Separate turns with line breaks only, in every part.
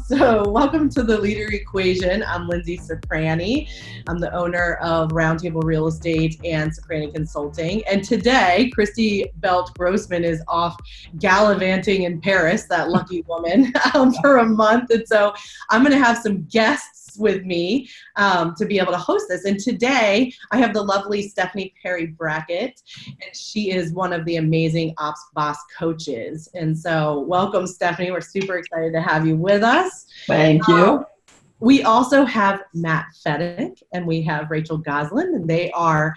So welcome to the Leader Equation. I'm Linzee Ciprani. I'm the owner of Roundtable Real Estate and Ciprani Consulting. And today, Christy Belt-Grossman is off gallivanting in Paris, that lucky woman, for a month. And so I'm going to have some guests with me to be able to host this. And today I have the lovely Stephanie Brackett, and she is one of the amazing Ops Boss coaches. And so welcome, Stephanie. We're super excited to have you with us.
Thank you.
We also have Matt Fetick and we have Rachel Gosselin, and they are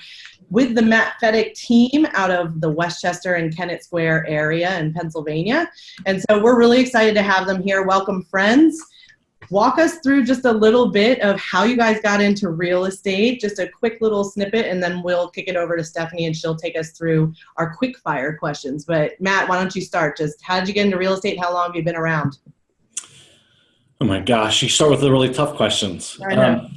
with the Matt Fetick team out of the Westchester and Kennett Square area in Pennsylvania. And so we're really excited to have them here. Welcome, friends. Walk us through just a little bit of how you guys got into real estate, just a quick little snippet, and then we'll kick it over to Stephanie and she'll take us through our quick-fire questions. But Matt, why don't you start? Just how did you get into real estate? How long have you been around?
Oh my gosh, you start with the really tough questions.
I know.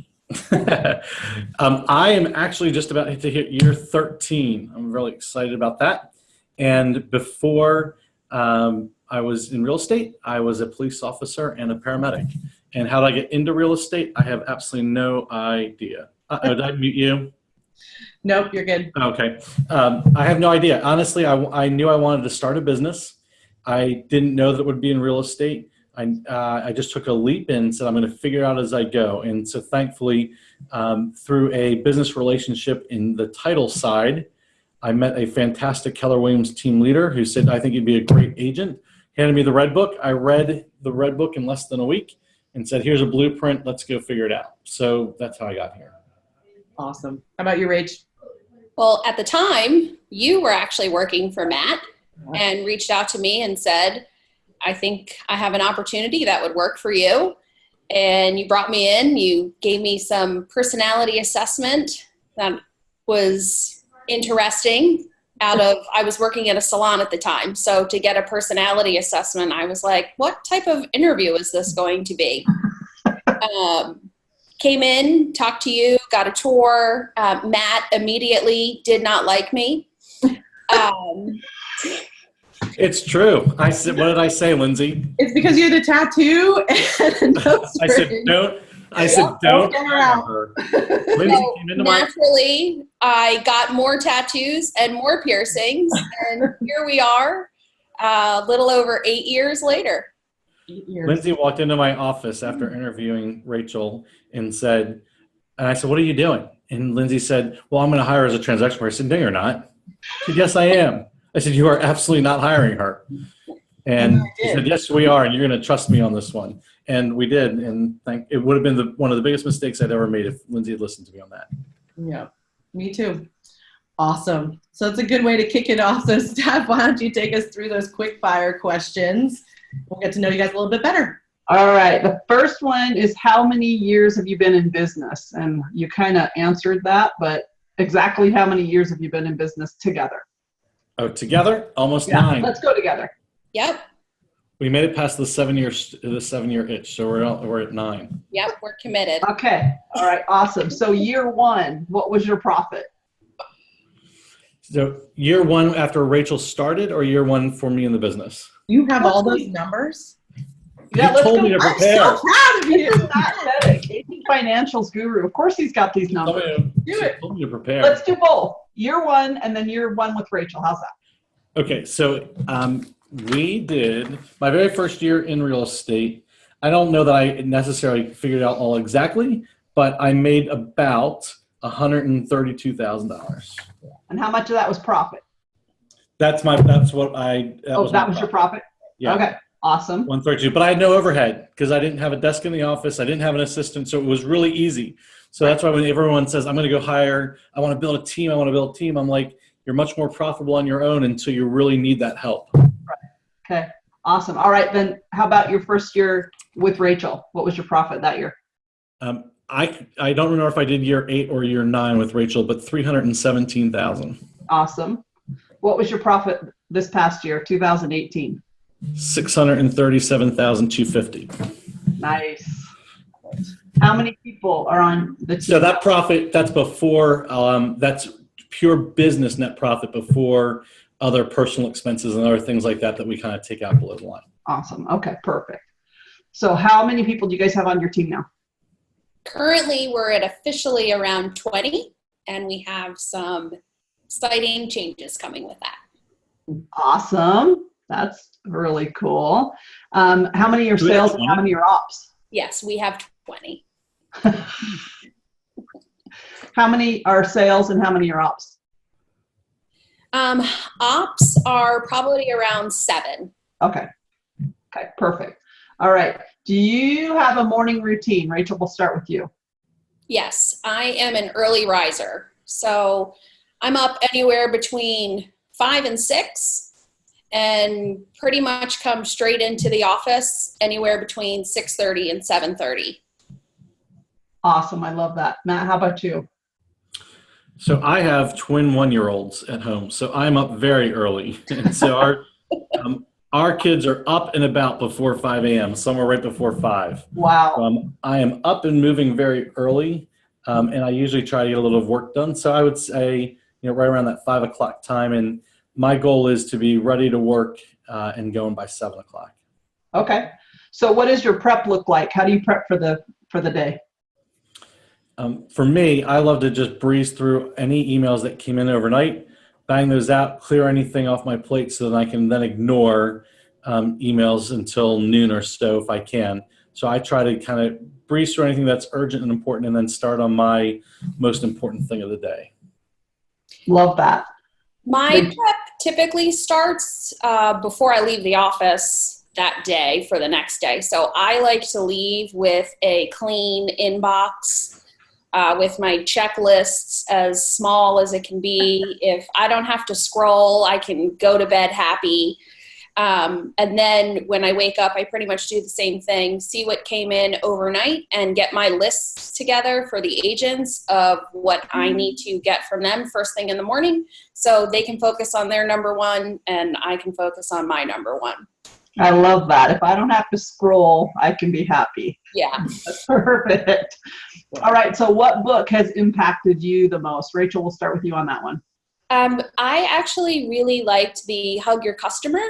I am actually just about to hit year 13. I'm really excited about that. And before I was in real estate, I was a police officer and a paramedic. And how did I get into real estate? I have absolutely no idea. Did I mute you?
Nope, you're good.
Okay. I have no idea. Honestly, I knew I wanted to start a business. I didn't know that it would be in real estate. I just took a leap and said, I'm going to figure it out as I go. And so thankfully, through a business relationship in the title side, I met a fantastic Keller Williams team leader who said, I think you'd be a great agent. Handed me the red book. I read the red book in less than a week and said, here's a blueprint. Let's go figure it out. So that's how I got here.
Awesome. How about you, Rach?
Well, at the time, you were actually working for Matt and reached out to me and said, I think I have an opportunity that would work for you. And you brought me in. You gave me some personality assessment that was interesting. I was working at a salon at the time. So to get a personality assessment, I was like, what type of interview is this going to be? Came in, talked to you, got a tour. Matt immediately did not like me.
It's true. I said, what did I say, Lindsay?
It's because you had a tattoo and
I said, don't hire her. Lindsay
So
came into
naturally, I got more tattoos and more piercings, and here we are, a little over 8 years later.
8 years.
Lindsay walked into my office after interviewing Rachel and I said, what are you doing? And Lindsay said, well, I'm going to hire her as a transaction person. I said, no, you're not. She said, yes, I am. I said, you are absolutely not hiring her. And she said, yes, we are, and you're going to trust me on this one. And we did, and it would have been one of the biggest mistakes I'd ever made if Lindsay had listened to me on that.
Yeah, me too. Awesome. So it's a good way to kick it off. So Steph, why don't you take us through those quick fire questions? We'll get to know you guys a little bit better.
All right. The first one is, how many years have you been in business? And you kind of answered that, but exactly how many years have you been in business together?
Oh, together? Almost 9.
Let's go together.
Yep.
We made it past the 7-year itch, so we're at 9.
Yep, we're committed.
Okay. All right. Awesome. So year 1, what was your profit?
So year 1 after Rachel started, or year 1 for me in the business?
You have all those numbers?
Yeah,
you told me to prepare.
I'm so proud of you.
This is Matt Fetick, financials guru. Of course he's got these numbers.
Told me to prepare.
Let's do both. Year 1 and then year 1 with Rachel. How's that?
Okay, so we did my very first year in real estate. I don't know that I necessarily figured out all exactly, but I made about $132,000.
And how much of that was profit?
That was
your profit?
Yeah.
Okay, awesome.
132, but I had no overhead because I didn't have a desk in the office. I didn't have an assistant, so it was really easy. So that's why when everyone says, I'm going to go hire, I want to build a team, I'm like, you're much more profitable on your own until you really need that help.
Right. Okay, awesome. All right, then how about your first year with Rachel? What was your profit that year?
I don't remember if I did year 8 or year 9 with Rachel, but $317,000.
Awesome. What was your profit this past year, 2018?
$637,250.
Nice. How many people are on the team?
So that profit, that's before, that's pure business net profit before other personal expenses and other things like that that we kind of take out below the line.
Awesome. Okay, perfect. So how many people do you guys have on your team now?
Currently, we're at officially around 20, and we have some exciting changes coming with that.
Awesome. That's really cool. How many are
Do we have
sales and
20?
how many are ops?
Yes, we have 20.
How many are sales and how many are ops?
Ops are probably around 7.
Okay. Okay, perfect. All right. Do you have a morning routine? Rachel, we'll start with you.
Yes, I am an early riser. So I'm up anywhere between 5 and 6 and pretty much come straight into the office anywhere between 6:30 and 7:30.
Awesome. I love that. Matt, how about you?
So I have twin 1-year-olds at home, so I'm up very early. And so our kids are up and about before 5 a.m., somewhere right before 5.
Wow.
I am up and moving very early, and I usually try to get a little work done. So I would say, right around that 5 o'clock time, and my goal is to be ready to work and going by 7 o'clock.
Okay. So what does your prep look like? How do you prep for the day?
For me, I love to just breeze through any emails that came in overnight, bang those out, clear anything off my plate so that I can then ignore emails until noon or so if I can. So I try to kind of breeze through anything that's urgent and important and then start on my most important thing of the day.
Love that.
My prep typically starts before I leave the office that day for the next day. So I like to leave with a clean inbox. With my checklists as small as it can be. If I don't have to scroll, I can go to bed happy. And then when I wake up, I pretty much do the same thing, see what came in overnight and get my lists together for the agents of what I need to get from them first thing in the morning so they can focus on their number one and I can focus on my number one.
I love that. If I don't have to scroll, I can be happy.
Yeah.
That's perfect. All right. So what book has impacted you the most? Rachel, we'll start with you on that one.
I actually really liked the Hug Your Customer.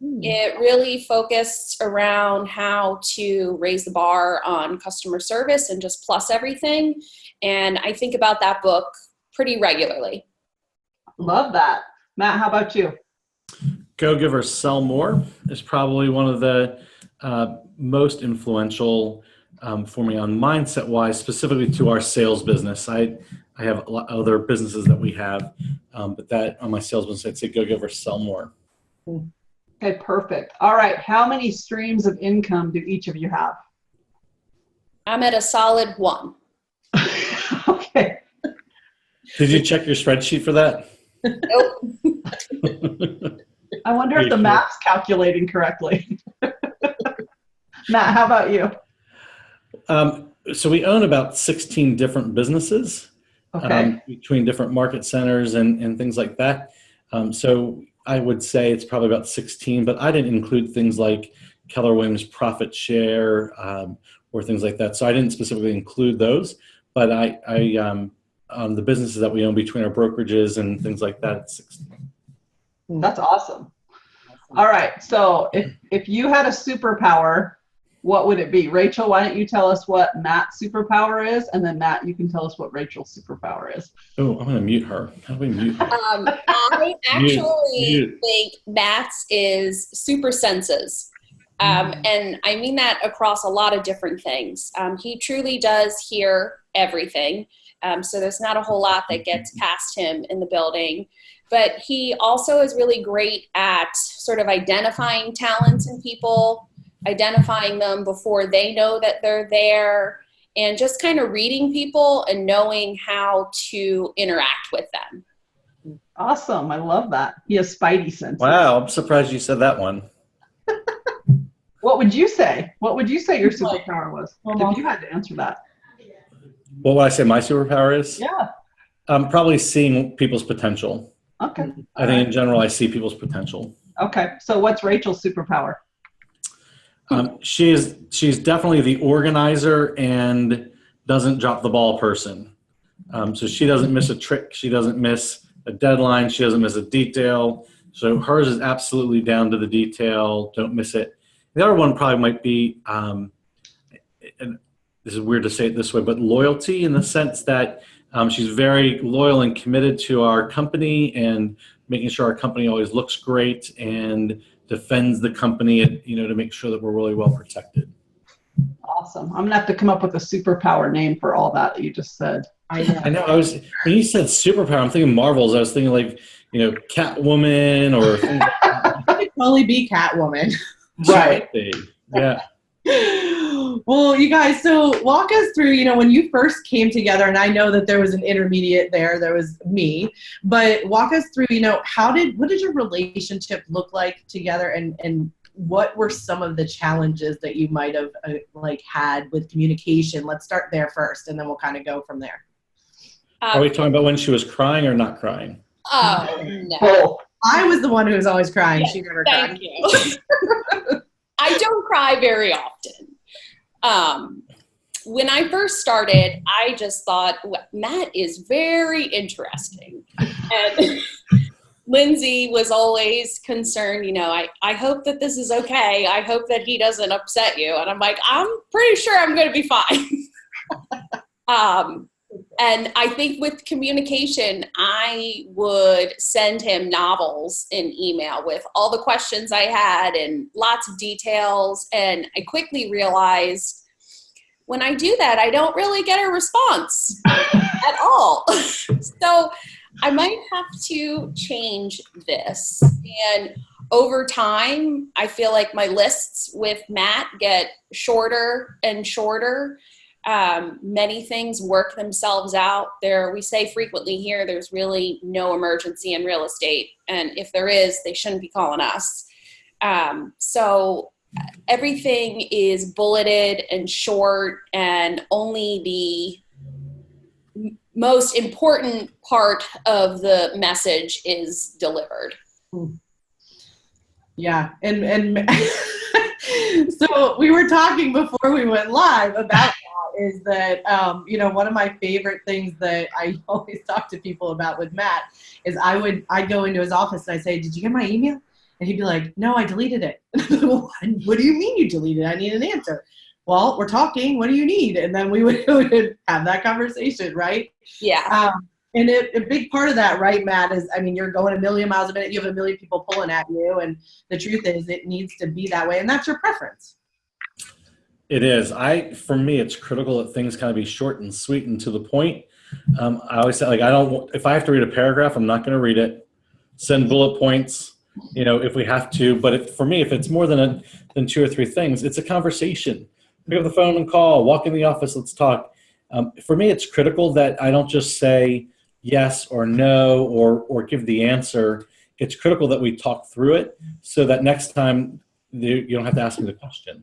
It really focused around how to raise the bar on customer service and just plus everything. And I think about that book pretty regularly.
Love that. Matt, how about you?
Go Give or Sell More is probably one of the most influential for me on mindset-wise, specifically to our sales business. I have a lot of other businesses that we have, but that on my sales business, I'd say Go Give or Sell More.
Okay, perfect. All right. How many streams of income do each of you have?
I'm at a solid 1.
Okay.
Did you check your spreadsheet for that?
Nope.
I wonder if the math's calculating correctly. Matt, how about you?
So we own about 16 different businesses between different market centers and things like that. So I would say it's probably about 16, but I didn't include things like Keller Williams profit share or things like that. So I didn't specifically include those, but I on the businesses that we own between our brokerages and things like that, it's 16.
That's awesome. All right. So if you had a superpower, what would it be? Rachel, why don't you tell us what Matt's superpower is? And then Matt, you can tell us what Rachel's superpower is.
Oh, I'm going to mute her. How do we mute her?
I actually think Matt's is super senses. And I mean that across a lot of different things. He truly does hear everything. So there's not a whole lot that gets past him in the building. But he also is really great at sort of identifying talents in people, identifying them before they know that they're there, and just kind of reading people and knowing how to interact with them.
Awesome. I love that. He has spidey senses.
Wow, I'm surprised you said that one.
What would you say? What would you say your superpower was? If you had to answer that.
What would I say my superpower is?
Yeah.
Probably seeing people's potential.
Okay.
I think in general, I see people's potential.
Okay. So what's Rachel's superpower?
She's definitely the organizer and doesn't drop the ball person. So she doesn't miss a trick. She doesn't miss a deadline. She doesn't miss a detail. So hers is absolutely down to the detail. Don't miss it. The other one probably might be, and this is weird to say it this way, but loyalty, in the sense that she's very loyal and committed to our company and making sure our company always looks great and defends the company, and, to make sure that we're really well protected.
Awesome. I'm gonna have to come up with a superpower name for all that you just said.
I know.
I know. When you said superpower, I'm thinking Marvels. I was thinking like, Catwoman or things like that.
It could totally be Catwoman.
Right.
Yeah.
Well, you guys, so walk us through, when you first came together, and I know that there was an intermediate there was me, but walk us through, what did your relationship look like together, and what were some of the challenges that you might have had with communication? Let's start there first, and then we'll kind of go from there.
Are we talking about when she was crying or not crying?
Oh, no.
Oh,
I was the one who was always crying. She never cried.
Thank you. I don't cry very often. When I first started, I just thought, Matt is very interesting. And Lindsay was always concerned, I hope that this is okay. I hope that he doesn't upset you. And I'm like, I'm pretty sure I'm going to be fine. And I think with communication, I would send him novels in email with all the questions I had and lots of details. And I quickly realized when I do that, I don't really get a response at all. So I might have to change this. And over time, I feel like my lists with Matt get shorter and shorter. Many things work themselves out. We say frequently here, there's really no emergency in real estate. And if there is, they shouldn't be calling us. So everything is bulleted and short, and only the most important part of the message is delivered.
Yeah. And so we were talking before we went live about that, is that, one of my favorite things that I always talk to people about with Matt is I'd go into his office and I'd say, did you get my email? And he'd be like, no, I deleted it. What do you mean you deleted it? I need an answer. Well, we're talking. What do you need? And then we would have that conversation, right?
Yeah.
And a big part of that, right, Matt, is, you're going a million miles a minute. You have a million people pulling at you. And the truth is it needs to be that way. And that's your preference.
It is. For me, it's critical that things kind of be short and sweet and to the point. I always say, if I have to read a paragraph, I'm not going to read it. Send bullet points, if we have to. But for me, if it's more than two or three things, it's a conversation. Pick up the phone and call. Walk in the office. Let's talk. For me, it's critical that I don't just say yes or no or give the answer. It's critical that we talk through it so that next time you don't have to ask me the question.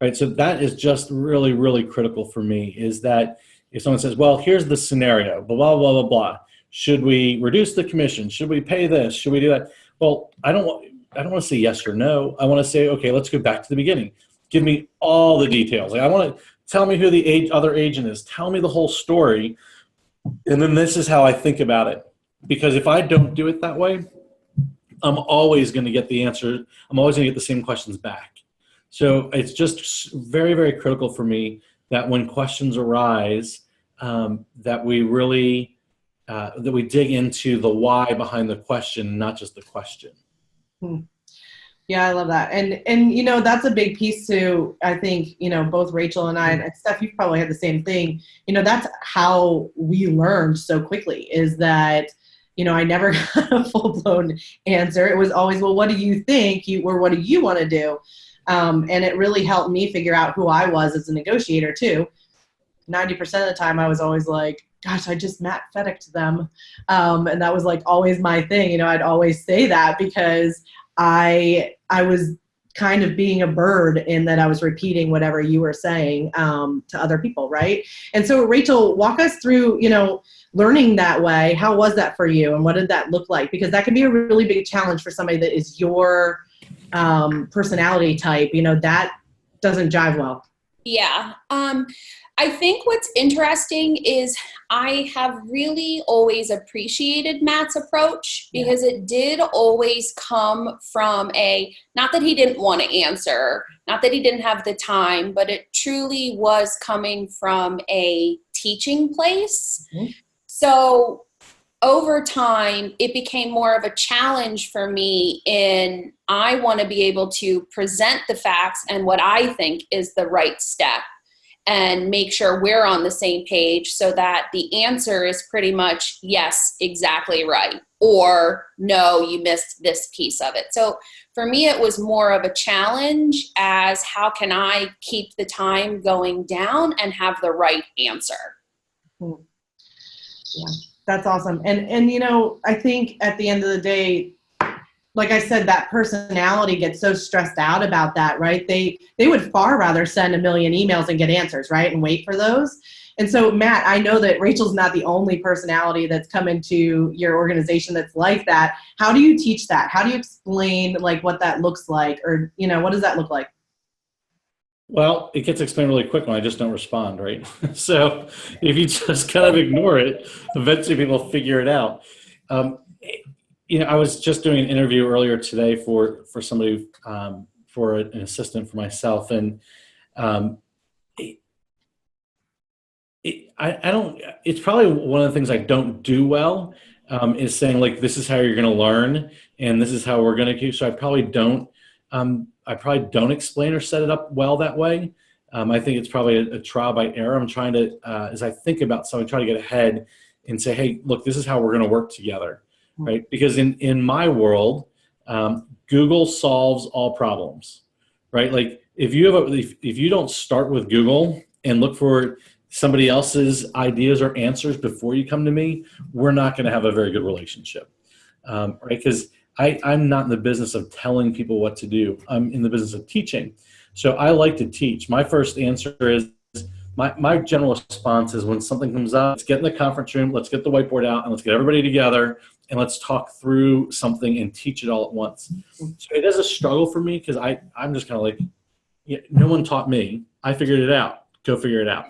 Right, so that is just really, really critical for me, is that if someone says, well, here's the scenario, blah, blah, blah, blah, blah. Should we reduce the commission? Should we pay this? Should we do that? Well, I don't want to say yes or no. I want to say, okay, let's go back to the beginning. Give me all the details. I want to tell me who the other agent is. Tell me the whole story. And then this is how I think about it. Because if I don't do it that way, I'm always going to get the answer. I'm always going to get the same questions back. So it's just very, very critical for me that when questions arise, that we really that we dig into the why behind the question, not just the question.
Yeah, I love that. And that's a big piece too. I think, both Rachel and I, and Steph, you've probably had the same thing. That's how we learned so quickly, is that, I never got a full-blown answer. It was always, well, what do you think? Or what do you want to do? And it really helped me figure out who I was as a negotiator too. 90% of the time I was always like, gosh, I just Matt Feticked them. And that was always my thing. I'd always say that because I was kind of being a bird in that I was repeating whatever you were saying to other people, right? And so Rachel, walk us through, learning that way. How was that for you? And what did that look like? Because that can be a really big challenge for somebody that is your personality type, that doesn't jive well.
Yeah. I think what's interesting is I have really always appreciated Matt's approach because it did always come from not that he didn't want to answer, not that he didn't have the time, but it truly was coming from a teaching place. Mm-hmm. So over time, it became more of a challenge for me in I want to be able to present the facts and what I think is the right step and make sure we're on the same page so that the answer is pretty much, yes, exactly right, or no, you missed this piece of it. So for me, it was more of a challenge as how can I keep the time going down and have the right answer.
Yeah, that's awesome. And you know, I think at the end of the day, like I said, that personality gets so stressed out about that, right? They would far rather send a million emails and get answers, right? And wait for those. And so, Matt, I know that Rachel's not the only personality that's come into your organization that's like that. How do you teach that? How do you explain like what that looks like? Or, you know, what does that look like?
Well, it gets explained really quick when I just don't respond, right? So if you just kind of ignore it, eventually people figure it out. You know, I was just doing an interview earlier today for somebody, for an assistant for myself. And it's probably one of the things I don't do well, is saying like, this is how you're going to learn and this is how we're going to do. So I probably don't explain or set it up well that way. I think it's probably a trial by error. I'm trying to, as I think about something, try to get ahead and say, hey, look, this is how we're going to work together. Right? Because in my world, Google solves all problems, right? Like if you don't start with Google and look for somebody else's ideas or answers before you come to me, we're not going to have a very good relationship, right? Because I'm not in the business of telling people what to do. I'm in the business of teaching. So I like to teach. My first answer is, my general response is when something comes up, let's get in the conference room, let's get the whiteboard out, and let's get everybody together, and let's talk through something and teach it all at once. So it is a struggle for me because I'm just kind of like, yeah, no one taught me. I figured it out. Go figure it out.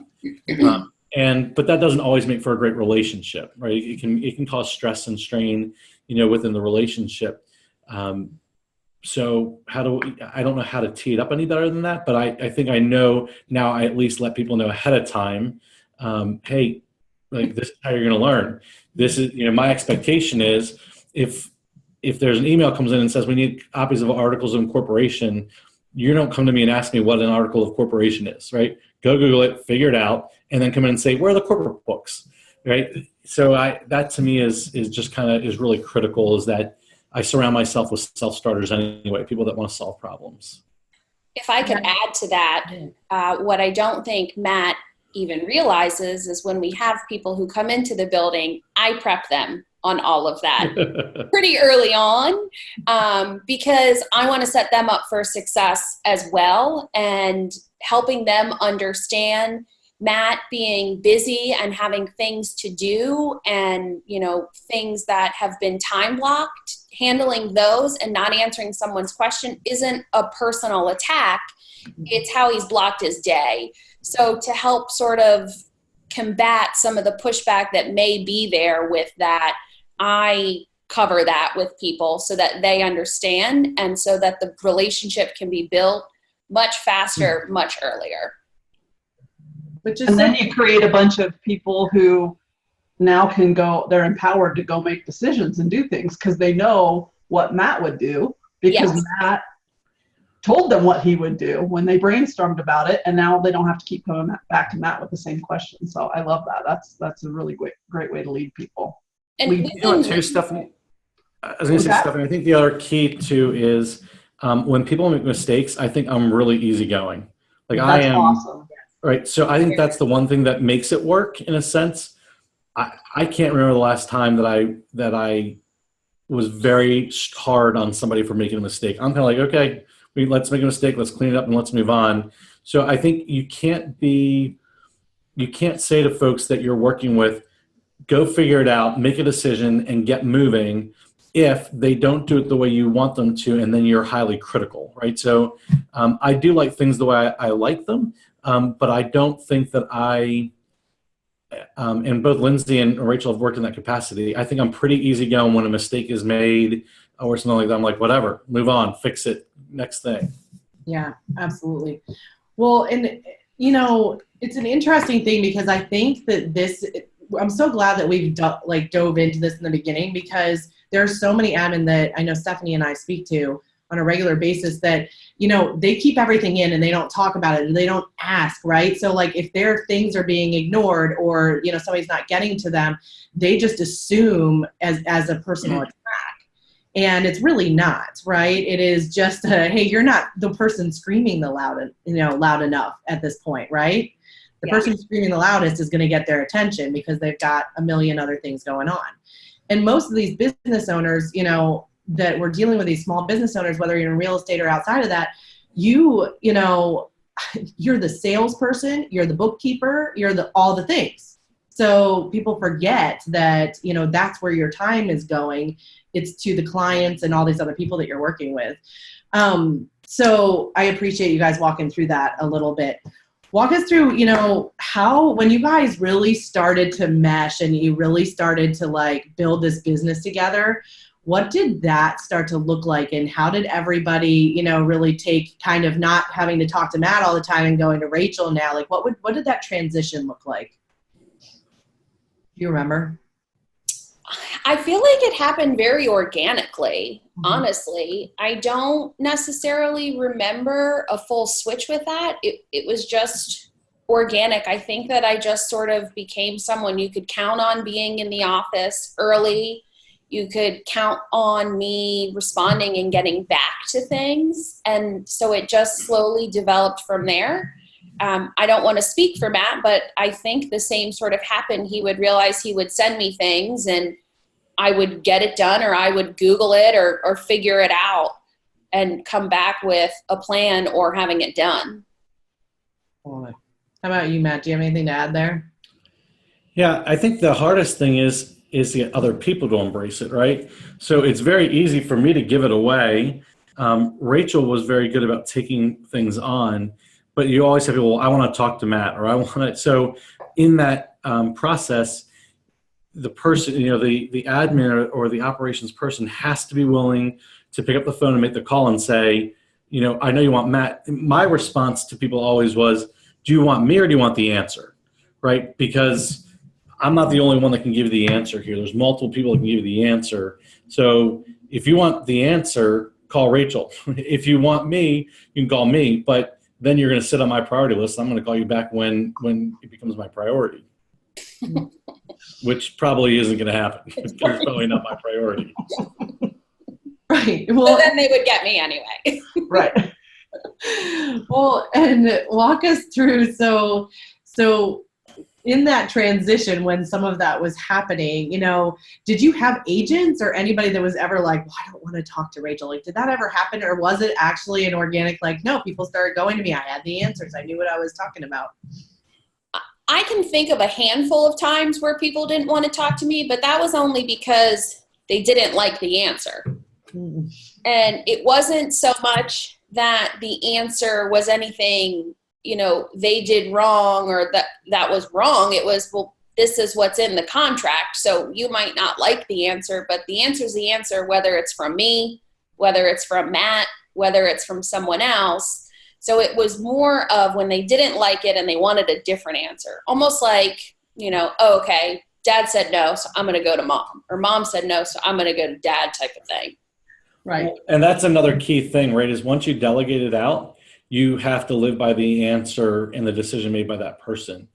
But that doesn't always make for a great relationship, right? It can cause stress and strain, you know, within the relationship. So I don't know how to tee it up any better than that, but I think I know now. I at least let people know ahead of time, hey, like this is how you're going to learn. This is, you know, my expectation is if there's an email comes in and says we need copies of articles of incorporation, you don't come to me and ask me what an article of incorporation is, right? Go Google it, figure it out, and then come in and say, where are the corporate books, right? So that to me is just kind of is really critical, is that I surround myself with self-starters anyway, people that want to solve problems.
If I could add to that, what I don't think Matt even realizes is when we have people who come into the building, I prep them on all of that pretty early on, because I want to set them up for success as well, and helping them understand Matt being busy and having things to do and, you know, things that have been time blocked, handling those and not answering someone's question isn't a personal attack. It's how he's blocked his day. So to help sort of combat some of the pushback that may be there with that, I cover that with people so that they understand and so that the relationship can be built much faster, much earlier.
And then you create a bunch of people who now can go, they're empowered to go make decisions and do things because they know what Matt would do, because Matt told them what he would do when they brainstormed about it, and now they don't have to keep coming back to Matt with the same question. So I love that. That's a really great way to lead people.
And
you know what, too, Stephanie? I was going to say, Stephanie, I think the other key too is when people make mistakes, I think I'm really easygoing. Like
that's
I am.
Awesome.
Right. So I think that's the one thing that makes it work in a sense. I can't remember the last time that I was very hard on somebody for making a mistake. I'm kind of like, okay, let's make a mistake, let's clean it up and let's move on. So I think you can't say to folks that you're working with, go figure it out, make a decision and get moving if they don't do it the way you want them to, and then you're highly critical, right? So I do like things the way I like them. but I don't think that and both Lindsay and Rachel have worked in that capacity. I think I'm pretty easygoing when a mistake is made or something like that. I'm like, whatever, move on, fix it, next thing.
Yeah, absolutely. Well, and it's an interesting thing because I think that I'm so glad that we've dove into this in the beginning, because there are so many admin that I know Stephanie and I speak to on a regular basis that, they keep everything in and they don't talk about it and they don't ask, right? So like if their things are being ignored or, somebody's not getting to them, they just assume as a personal attack. And it's really not, right? It is just hey, you're not the person screaming loud enough at this point, right? The person screaming the loudest is going to get their attention because they've got a million other things going on. And most of these business owners, that we're dealing with, these small business owners, whether you're in real estate or outside of that, you're the salesperson, you're the bookkeeper, you're all the things. So people forget that, that's where your time is going. It's to the clients and all these other people that you're working with. So I appreciate you guys walking through that a little bit. Walk us through, how, when you guys really started to mesh and you really started to build this business together, what did that start to look like? And how did everybody, really take kind of not having to talk to Matt all the time and going to Rachel now? What did that transition look like? Do you remember?
I feel like it happened very organically, honestly. I don't necessarily remember a full switch with that. It was just organic. I think that I just sort of became someone you could count on being in the office early. You could count on me responding and getting back to things. And so it just slowly developed from there. I don't want to speak for Matt, but I think the same sort of happened. He would realize he would send me things and I would get it done, or I would Google it or figure it out and come back with a plan or having it done.
How about you, Matt? Do you have anything to add there?
Yeah, I think the hardest thing is to get other people to embrace it, right? So it's very easy for me to give it away. Rachel was very good about taking things on, but you always have people, well, I want to talk to Matt, or I want to. So in that process, the person, the admin or the operations person has to be willing to pick up the phone and make the call and say, I know you want Matt. My response to people always was, do you want me or do you want the answer, right? Because I'm not the only one that can give you the answer here. There's multiple people that can give you the answer. So if you want the answer, call Rachel. If you want me, you can call me, but then you're going to sit on my priority list. I'm going to call you back when it becomes my priority, which probably isn't going to happen. It's probably not my priority.
Right.
Well, then they would get me anyway.
Right. Well, and walk us through. So in that transition, when some of that was happening, did you have agents or anybody that was ever like, well, I don't want to talk to Rachel? Did that ever happen? Or was it actually an organic, no, people started going to me. I had the answers. I knew what I was talking about.
I can think of a handful of times where people didn't want to talk to me, but that was only because they didn't like the answer. And it wasn't so much that the answer was anything, they did wrong or that was wrong. It was, well, this is what's in the contract. So you might not like the answer, but the answer is the answer, whether it's from me, whether it's from Matt, whether it's from someone else. So it was more of when they didn't like it and they wanted a different answer, almost like, oh, okay, dad said no, so I'm going to go to mom, or mom said no, so I'm going to go to dad type of thing.
Right.
And that's another key thing, right, is once you delegate it out, you have to live by the answer and the decision made by that person,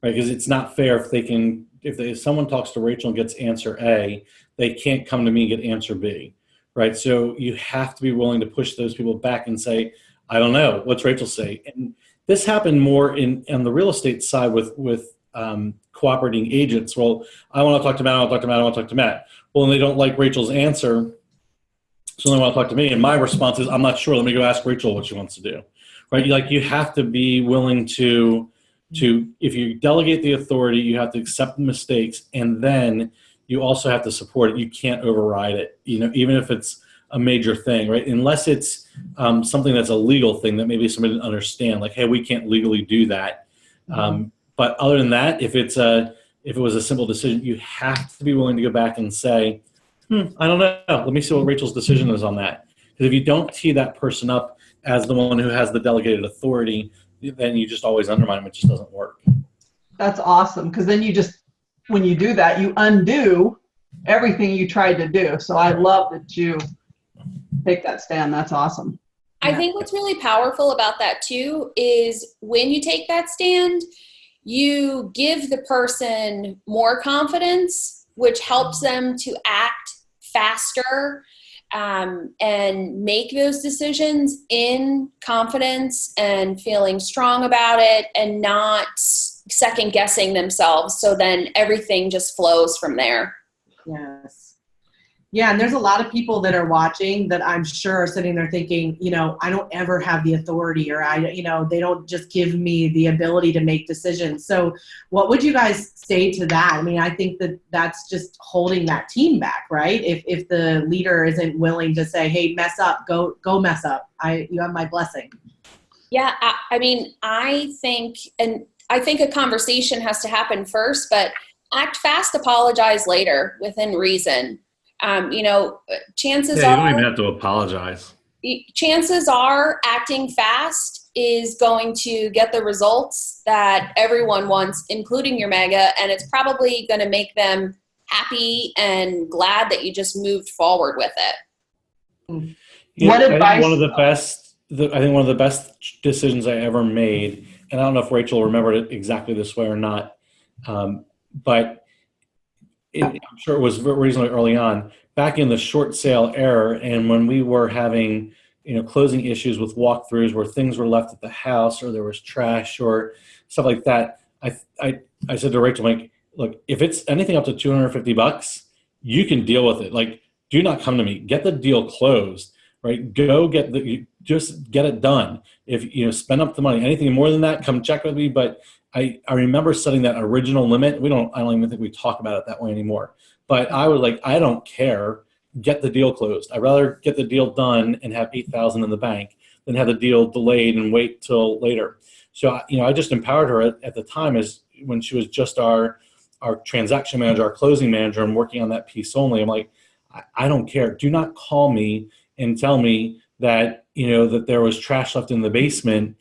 right? Because it's not fair if someone talks to Rachel and gets answer A, they can't come to me and get answer B, right? So you have to be willing to push those people back and say, I don't know, what's Rachel say? And this happened more on the real estate side with cooperating agents. Well, I want to talk to Matt, I want to talk to Matt, I want to talk to Matt. Well, and they don't like Rachel's answer, so they want to talk to me. And my response is, I'm not sure, let me go ask Rachel what she wants to do. Right? You have to be willing to, if you delegate the authority, you have to accept the mistakes, and then you also have to support it. You can't override it. Even if it's a major thing, right? Unless it's something that's a legal thing that maybe somebody didn't understand, like, hey, we can't legally do that. But other than that, if it was a simple decision, you have to be willing to go back and say, I don't know. Let me see what Rachel's decision is on that. Because if you don't tee that person up as the one who has the delegated authority, then you just always undermine them. It just doesn't work.
That's awesome. Because then when you do that, you undo everything you tried to do. So I love that you take that stand. That's awesome.
I think what's really powerful about that too is when you take that stand, you give the person more confidence, which helps them to act faster and make those decisions in confidence and feeling strong about it and not second guessing themselves. So then everything just flows from there.
Yes. Yeah, and there's a lot of people that are watching that I'm sure are sitting there thinking, I don't ever have the authority, or they don't just give me the ability to make decisions. So what would you guys say to that? I mean, I think that that's just holding that team back, right? If the leader isn't willing to say, hey, mess up, go mess up. You have my blessing. Yeah,
I think a conversation has to happen first, but act fast, apologize later within reason. Chances
you
are
don't even have to apologize.
Chances are acting fast is going to get the results that everyone wants, including your mega, and it's probably going to make them happy and glad that you just moved forward with it.
What advice?
I think one of the best decisions I ever made, and I don't know if Rachel remembered it exactly this way or not, but I'm sure it was reasonably early on, back in the short sale era, and when we were having, closing issues with walkthroughs where things were left at the house or there was trash or stuff like that. I said to Rachel, like, look, if it's anything up to $250, you can deal with it. Like, do not come to me. Get the deal closed, right? Just get it done. If spend up the money, anything more than that, come check with me. But I remember setting that original limit. I don't even think we talk about it that way anymore. But I was like, I don't care. Get the deal closed. I'd rather get the deal done and have $8,000 in the bank than have the deal delayed and wait till later. So, I just empowered her at the time as when she was just our transaction manager, our closing manager, and working on that piece only. I'm like, I don't care. Do not call me and tell me that, that there was trash left in the basement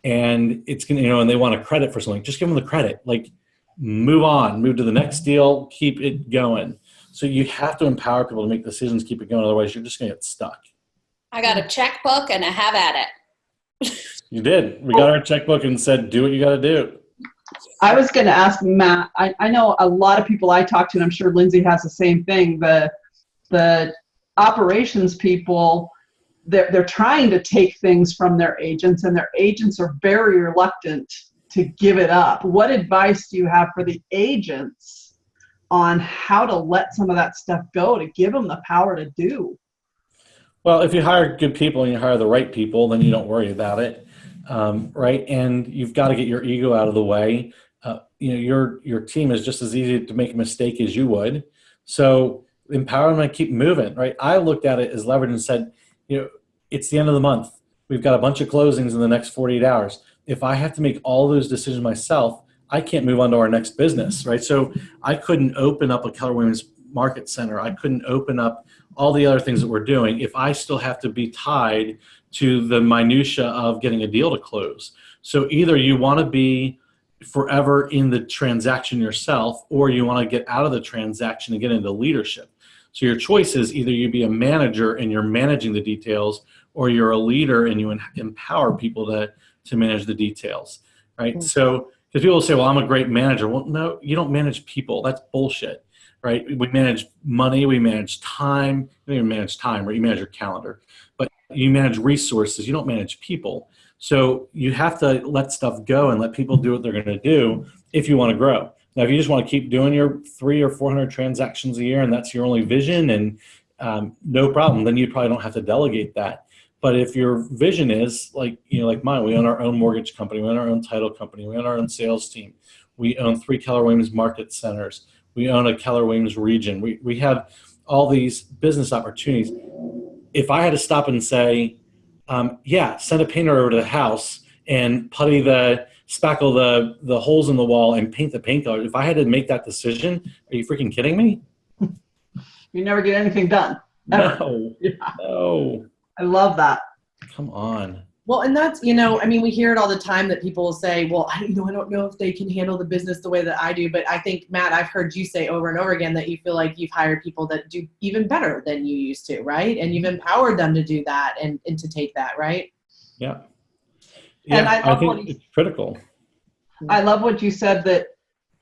and it's going to, and they want a credit for something. Just give them the credit. Like, move on, move to the next deal, keep it going. So you have to empower people to make decisions, keep it going. Otherwise, you're just going to get stuck.
I got a checkbook and I have at it.
You did. We got our checkbook and said, do what you got to do.
I was going to ask Matt, I know a lot of people I talk to, and I'm sure Lindsay has the same thing, the operations people, they're trying to take things from their agents, and their agents are very reluctant to give it up. What advice do you have for the agents on how to let some of that stuff go, to give them the power to do?
Well, if you hire good people and you hire the right people, then you don't worry about it, right? And you've got to get your ego out of the way. Your team is just as easy to make a mistake as you would. So empower them and keep moving, right? I looked at it as leverage and said, it's the end of the month. We've got a bunch of closings in the next 48 hours. If I have to make all those decisions myself, I can't move on to our next business, right? So I couldn't open up a Keller Williams Market Center. I couldn't open up all the other things that we're doing if I still have to be tied to the minutia of getting a deal to close. So either you want to be forever in the transaction yourself, or you want to get out of the transaction and get into leadership. So your choice is either you be a manager and you're managing the details, or you're a leader and you empower people to manage the details, right? Mm-hmm. So because people say, well, I'm a great manager. Well, no, you don't manage people. That's bullshit, right? We manage money. We manage time. You don't even manage time, right? You manage your calendar. But you manage resources. You don't manage people. So you have to let stuff go and let people do what they're going to do if you want to grow. Now, if you just want to keep doing your 300 or 400 transactions a year and that's your only vision, and no problem, then you probably don't have to delegate that. But if your vision is like mine, we own our own mortgage company, we own our own title company, we own our own sales team, we own 3 Keller Williams Market Centers, we own a Keller Williams region, we have all these business opportunities. if I had to stop and say, yeah, send a painter over to the house and spackle the holes in the wall and paint the paint color. If I had to make that decision, are you freaking kidding me?
You never get anything done. Ever.
No,
Yeah.
no.
I love that.
Come on.
Well, and that's, we hear it all the time that people will say, well, I don't know if they can handle the business the way that I do. But I think, Matt, I've heard you say over and over again that you feel like you've hired people that do even better than you used to, right? And you've empowered them to do that and to take that, right?
Yeah.
And
I think it's critical.
I love what you said, that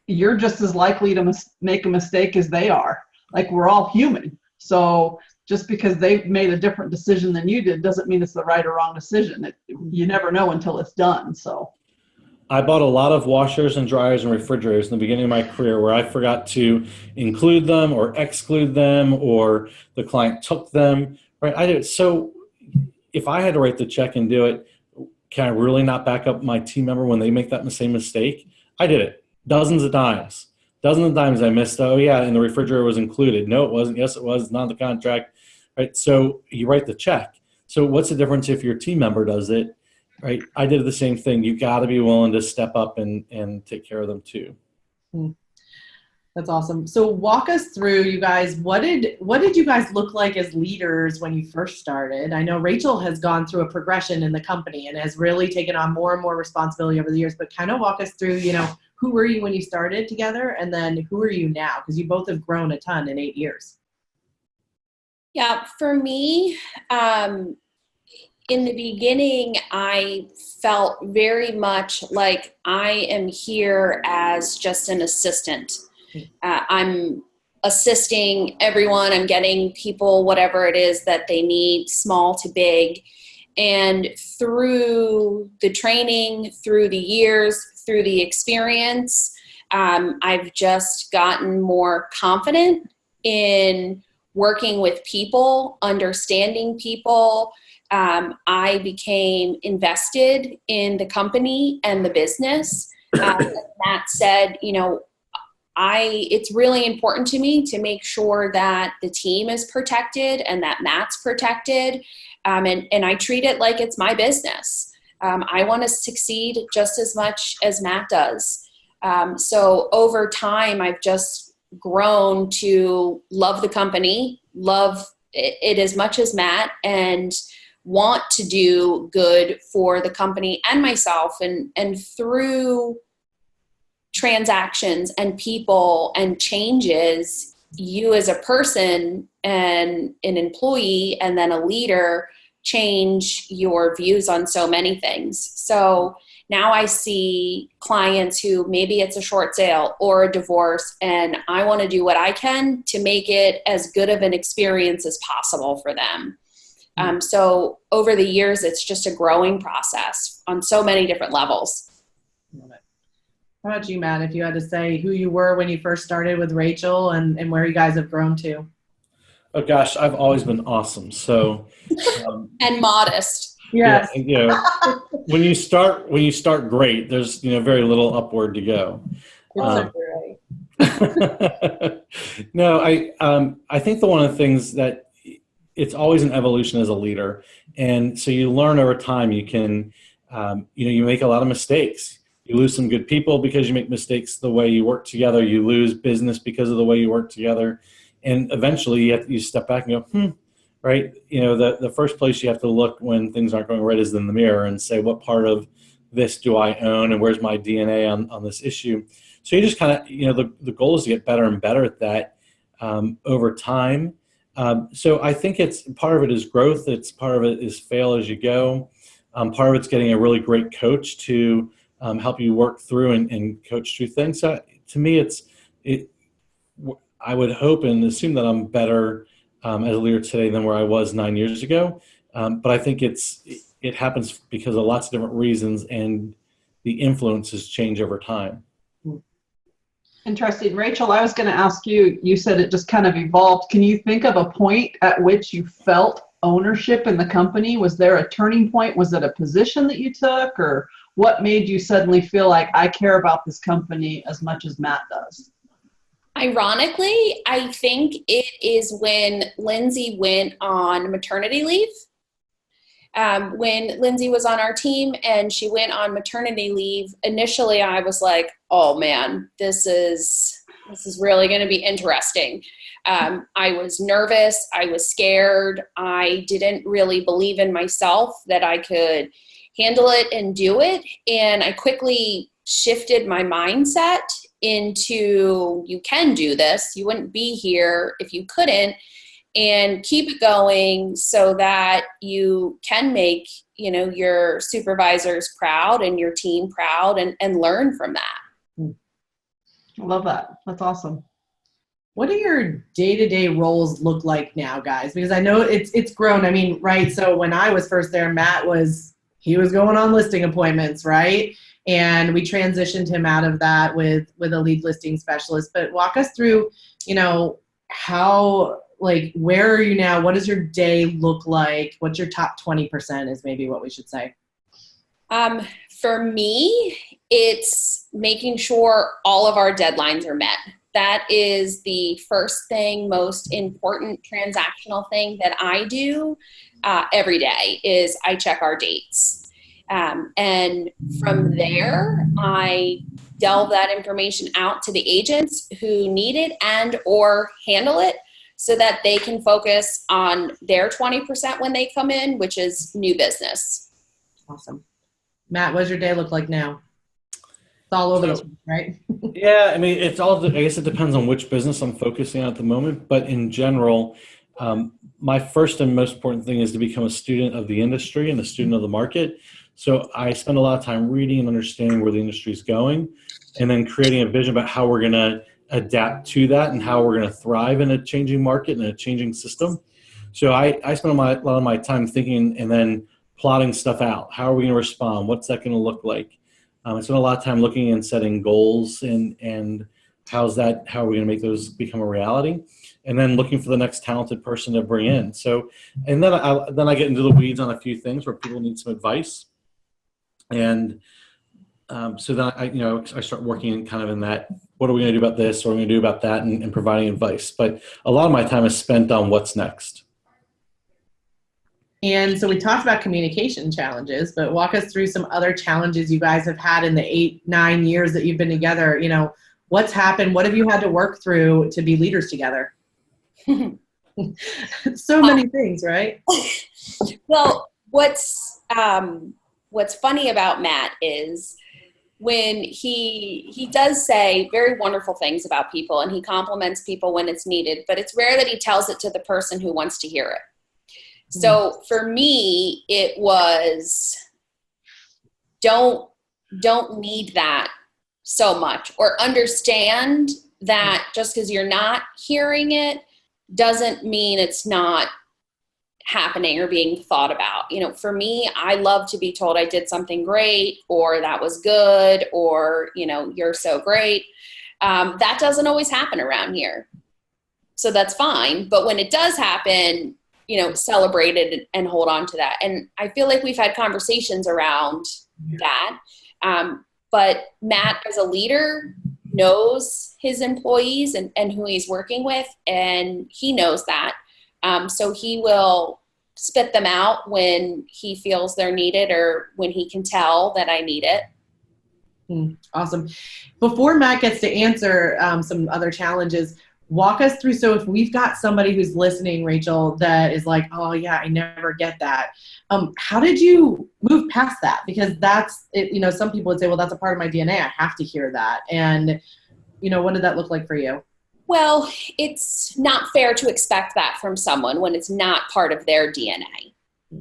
you're just as likely to make a mistake as they are. Like, we're all human. So just because they've made a different decision than you did doesn't mean it's the right or wrong decision. You never know until it's done. So
I bought a lot of washers and dryers and refrigerators in the beginning of my career where I forgot to include them or exclude them, or the client took them, right? I did. So if I had to write the check and do it, can I really not back up my team member when they make that same mistake? I did it dozens of times. Dozens of times I missed, oh yeah, and the refrigerator was included. No, it wasn't. Yes, it was. It's not in the contract. Right? So you write the check. So what's the difference if your team member does it? Right? I did the same thing. You got to be willing to step up and take care of them too.
That's awesome. So walk us through, you guys, what did you guys look like as leaders when you first started? I know Rachel has gone through a progression in the company and has really taken on more and more responsibility over the years, but kind of walk us through, who were you when you started together, and then who are you now? Because you both have grown a ton in 8 years.
Yeah, for me, in the beginning, I felt very much like I am here as just an assistant. I'm assisting everyone. I'm getting people whatever it is that they need, small to big. And through the training, through the years, through the experience, I've just gotten more confident in working with people, understanding people. I became invested in the company and the business. That said, it's really important to me to make sure that the team is protected and that Matt's protected. And I treat it like it's my business. I want to succeed just as much as Matt does. So over time, I've just grown to love the company, love it as much as Matt, and want to do good for the company and myself. And through transactions and people and changes, you as a person and an employee and then a leader change your views on so many things. So now I see clients who maybe it's a short sale or a divorce, and I want to do what I can to make it as good of an experience as possible for them. So over the years, it's just a growing process on so many different levels.
How about you, Matt, if you had to say who you were when you first started with Rachel and where you guys have grown to?
Oh gosh, I've always been awesome. So
and modest.
Yes.
Yeah, when you start great, there's very little upward to go. No, I think one of the things that it's always an evolution as a leader, and so you learn over time. You can you make a lot of mistakes. You lose some good people because you make mistakes the way you work together. You lose business because of the way you work together. And eventually you step back and go, right? The first place you have to look when things aren't going right is in the mirror and say, what part of this do I own and where's my DNA on this issue? So you just kind of, the goal is to get better and better at that over time. So I think part of it is growth. It's part of it is fail as you go. Part of it's getting a really great coach to help you work through and coach through things. So to me, I would hope and assume that I'm better as a leader today than where I was 9 years ago. But I think it happens because of lots of different reasons, and the influences change over time.
Interesting. Rachel, I was going to ask you, you said it just kind of evolved. Can you think of a point at which you felt ownership in the company? Was there a turning point? Was it a position that you took, or what made you suddenly feel like I care about this company as much as Matt does?
Ironically, I think it is when Linzee went on maternity leave. When Linzee was on our team and she went on maternity leave, initially I was like, oh man, this is really going to be interesting. I was nervous. I was scared. I didn't really believe in myself that I could handle it and do it. And I quickly shifted my mindset into, you can do this. You wouldn't be here if you couldn't. And keep it going so that you can make, your supervisors proud and your team proud and learn from that.
I love that. That's awesome.
What do your day-to-day roles look like now, guys? Because I know it's grown. I mean, right? So when I was first there, Matt was going on listing appointments, right? And we transitioned him out of that with a lead listing specialist. But walk us through, how, where are you now? What does your day look like? What's your top 20% is maybe what we should say.
For me, it's making sure all of our deadlines are met. That is the first thing, most important transactional thing that I do every day is I check our dates. And from there, I delve that information out to the agents who need it and or handle it so that they can focus on their 20% when they come in, which is new business.
Awesome. Matt, what does your day look like now? It's all over the place, right?
Yeah, I mean, I guess it depends on which business I'm focusing on at the moment. But in general, my first and most important thing is to become a student of the industry and a student of the market. So I spend a lot of time reading and understanding where the industry is going and then creating a vision about how we're going to adapt to that and how we're going to thrive in a changing market and a changing system. So I spend a lot of my time thinking and then plotting stuff out. How are we going to respond? What's that going to look like? I spend a lot of time looking and setting goals and how are we going to make those become a reality? And then looking for the next talented person to bring in. So, and then I get into the weeds on a few things where people need some advice. And so then I start working kind of in that, what are we going to do about this? What are we going to do about that? And providing advice. But a lot of my time is spent on what's next.
And so we talked about communication challenges, but walk us through some other challenges you guys have had in the 8-9 years that you've been together. What's happened? What have you had to work through to be leaders together? So many things, right?
Well, what's funny about Matt is when he does say very wonderful things about people and he compliments people when it's needed, but it's rare that he tells it to the person who wants to hear it. So for me, it was don't need that so much, or understand that just because you're not hearing it doesn't mean it's not happening or being thought about. For me, I love to be told I did something great, or that was good, or, you're so great. That doesn't always happen around here. So that's fine. But when it does happen, celebrate it and hold on to that. And I feel like we've had conversations around that. But Matt, as a leader, knows his employees and who he's working with, and he knows that. So he will spit them out when he feels they're needed or when he can tell that I need it.
Awesome. Before Matt gets to answer some other challenges, walk us through. So if we've got somebody who's listening, Rachel, that is like, oh yeah, I never get that. How did you move past that? Because that's it, some people would say, well, that's a part of my DNA. I have to hear that. And, what did that look like for you?
Well, it's not fair to expect that from someone when it's not part of their DNA.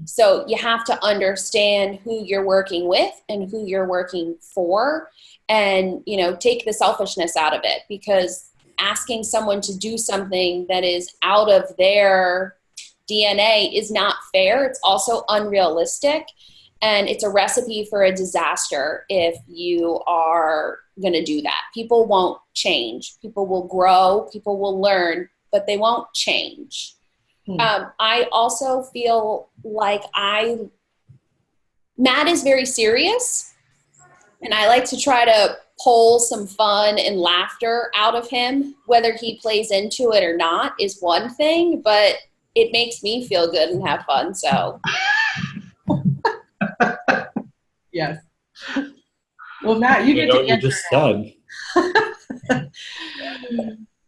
So you have to understand who you're working with and who you're working for, and, take the selfishness out of it, because asking someone to do something that is out of their DNA is not fair. It's also unrealistic, and it's a recipe for a disaster if you are going to do that. People won't change. People will grow. People will learn, but they won't change. I also feel like Matt is very serious, and I like to try to pull some fun and laughter out of him. Whether he plays into it or not is one thing, but it makes me feel good and have fun. So.
Yes. Well, Matt, you get
know
to
what you
answer
just
now.
said.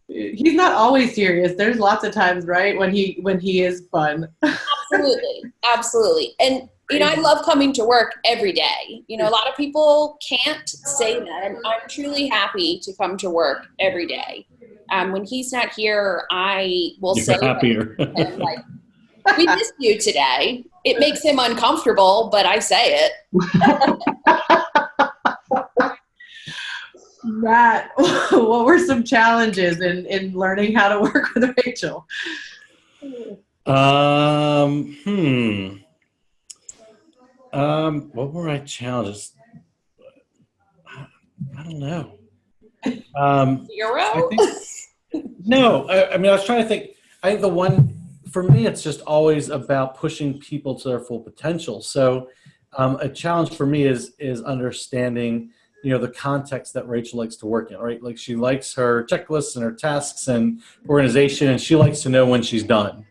He's not always serious. There's lots of times, right, when he is fun.
Absolutely. And, I love coming to work every day. A lot of people can't say that. And I'm truly happy to come to work every day. When he's not here, I will say
happier.
Him, like, we missed you today. It makes him uncomfortable, but I say it.
Matt, what were some challenges in learning how to work with Rachel?
What were my challenges? I don't know.
Zero?
No, I mean, I was trying to think. I think the one, for me, it's just always about pushing people to their full potential. So a challenge for me is understanding, the context that Rachel likes to work in, right? Like, she likes her checklists and her tasks and organization, and she likes to know when she's done.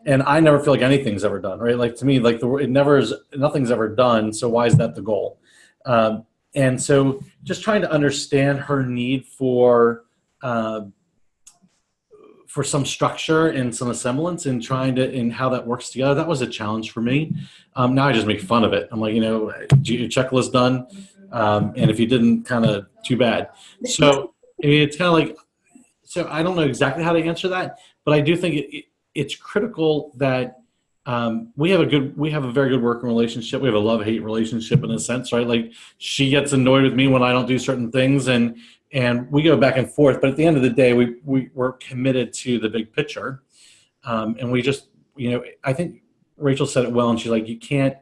And I never feel like anything's ever done, right? Like, to me, like, nothing's ever done. So why is that the goal? And so just trying to understand her need for some structure and some semblance, and and how that works together. That was a challenge for me. Now I just make fun of it. I'm like, your checklist done. And if you didn't, kind of too bad. So it's kind of like, so I don't know exactly how to answer that, but I do think it's critical that we have a very good working relationship. We have a love-hate relationship in a sense, right? Like, she gets annoyed with me when I don't do certain things, and we go back and forth. But at the end of the day, we're committed to the big picture. And we just, I think Rachel said it well, and she's like, you can't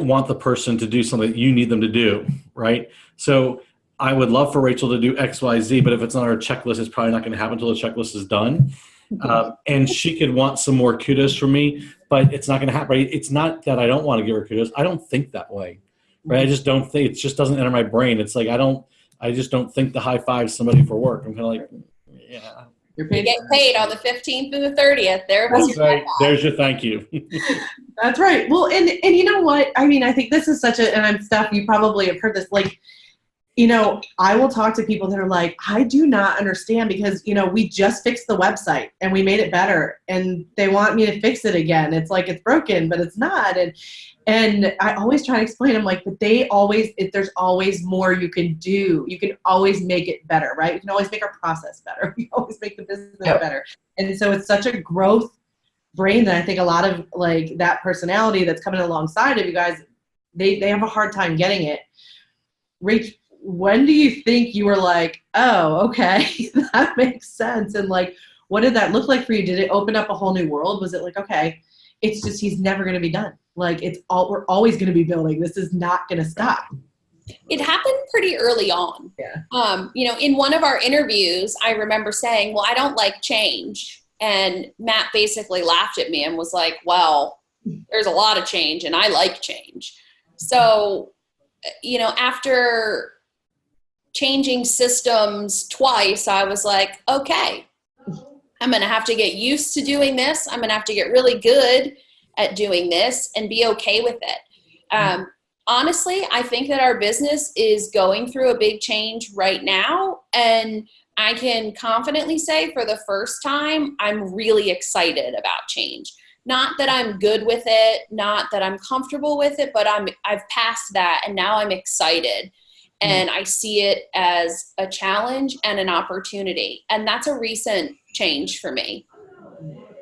want the person to do something that you need them to do, right? So I would love for Rachel to do X, Y, Z, but if it's on her checklist, it's probably not going to happen until the checklist is done. And she could want some more kudos from me, but it's not going to happen. Right? It's not that I don't want to give her kudos. I don't think that way, right? I just don't think, it just doesn't enter my brain. It's like, I just don't think to high five somebody for work. I'm kind of like, yeah.
You get paid on the 15th and the 30th.
That's right. There's your thank you.
That's right. Well, and you know what? I mean, I think this is and I'm Steph, you probably have heard this, like, I will talk to people that are like, I do not understand, because, we just fixed the website and we made it better, and they want me to fix it again. It's like, it's broken, but it's not. And I always try to explain, I'm like, but there's always more you can do. You can always make it better, right? You can always make our process better. You can always make the business better. And so it's such a growth brain that I think a lot of, like, that personality that's coming alongside of you guys, they have a hard time getting it. Rach, when do you think you were like, oh, okay, that makes sense? And, like, what did that look like for you? Did it open up a whole new world? Was it like, okay, it's just, he's never going to be done. Like, we're always going to be building. This is not going to stop.
It happened pretty early on.
Yeah.
In one of our interviews, I remember saying, well, I don't like change. And Matt basically laughed at me and was like, well, there's a lot of change and I like change. So, after changing systems twice, I was like, okay, I'm going to have to get used to doing this. I'm going to have to get really good at doing this and be okay with it. Honestly, I think that our business is going through a big change right now. And I can confidently say, for the first time, I'm really excited about change. Not that I'm good with it, not that I'm comfortable with it, but I've passed that, and now I'm excited. And I see it as a challenge and an opportunity. And that's a recent change for me.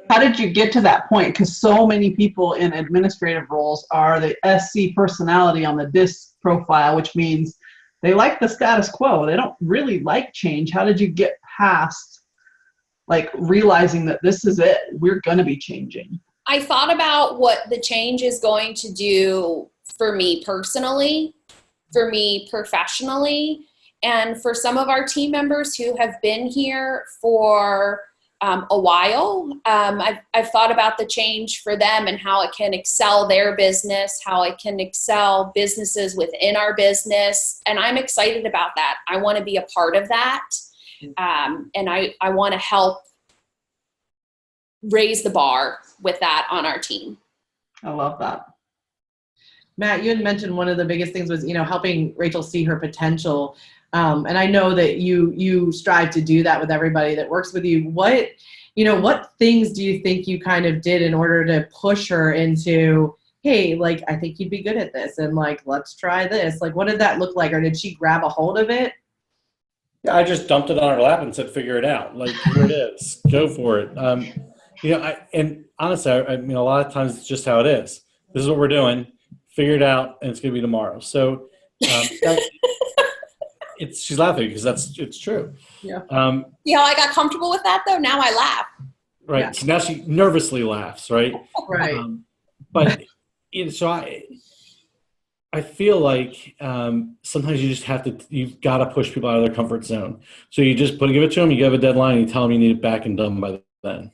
How did you get to that point? Because so many people in administrative roles are the SC personality on the DISC profile, which means they like the status quo. They don't really like change. How did you get past, like, realizing that this is it? We're going to be changing.
I thought about what the change is going to do for me personally, for me professionally, and for some of our team members who have been here for a while. I've thought about the change for them and how it can excel their business, how it can excel businesses within our business. And I'm excited about that. I want to be a part of that. And I want to help raise the bar with that on our team.
I love that.
Matt, you had mentioned one of the biggest things was, helping Rachel see her potential. And I know that you strive to do that with everybody that works with you. What things do you think you kind of did in order to push her into, hey, like, I think you'd be good at this, and like, let's try this? Like, what did that look like? Or did she grab a hold of it?
Yeah, I just dumped it on her lap and said, figure it out. Like, here it is. Go for it. And honestly, I mean, a lot of times it's just how it is. This is what we're doing. Figure it out, and it's going to be tomorrow. So she's laughing because it's true.
Yeah.
See how I got comfortable with that though? Now I laugh.
Right. Yeah. So now she nervously laughs. Right.
Right.
But so I feel like sometimes you just you've got to push people out of their comfort zone. So you just give it to them. You give a deadline. And you tell them you need it back and done by then.